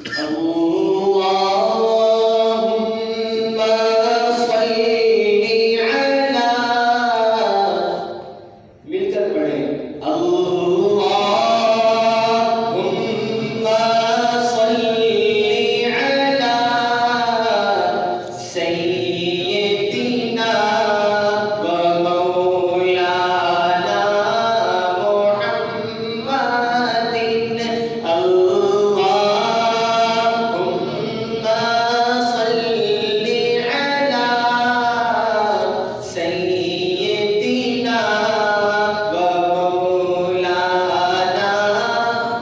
اللهم صل على، مل کر پڑھیں، اللهم صل على سيدنا ومولانا محمد، اللهم صل على سيدنا ومولانا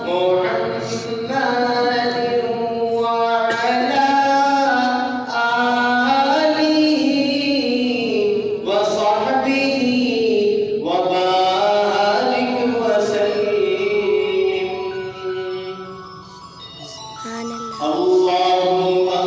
محمد وعلى آله وصحبه وبارك وسلم. سبحان اللہ. اللہ اللہ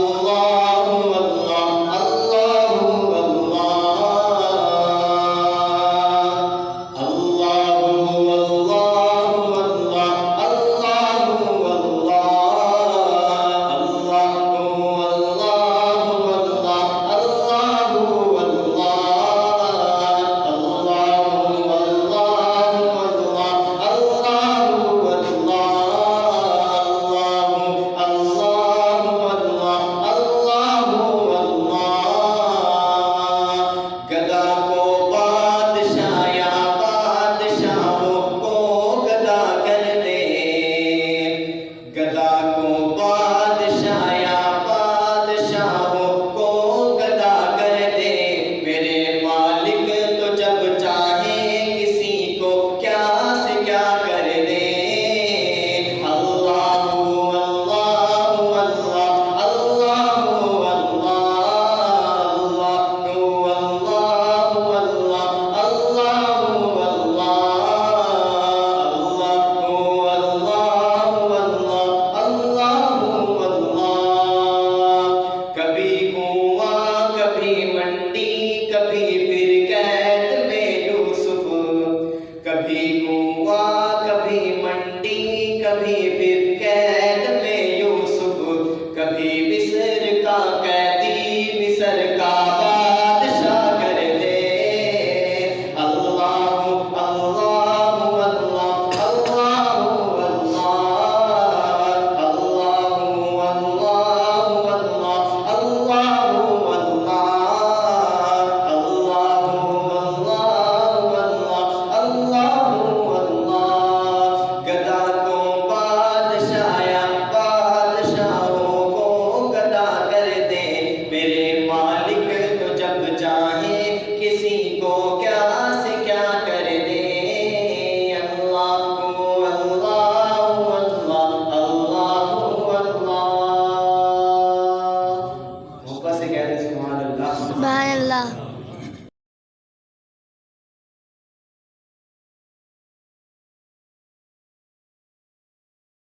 اللہ اللہ کبھی کنواں کبھی منڈی کبھی پھر قید میں یوسف، کبھی مصر کا قیدی مصر کا بادشاہ کر دے. اللہ اللہ اللہ اللہ اللہ سبحان اللہ.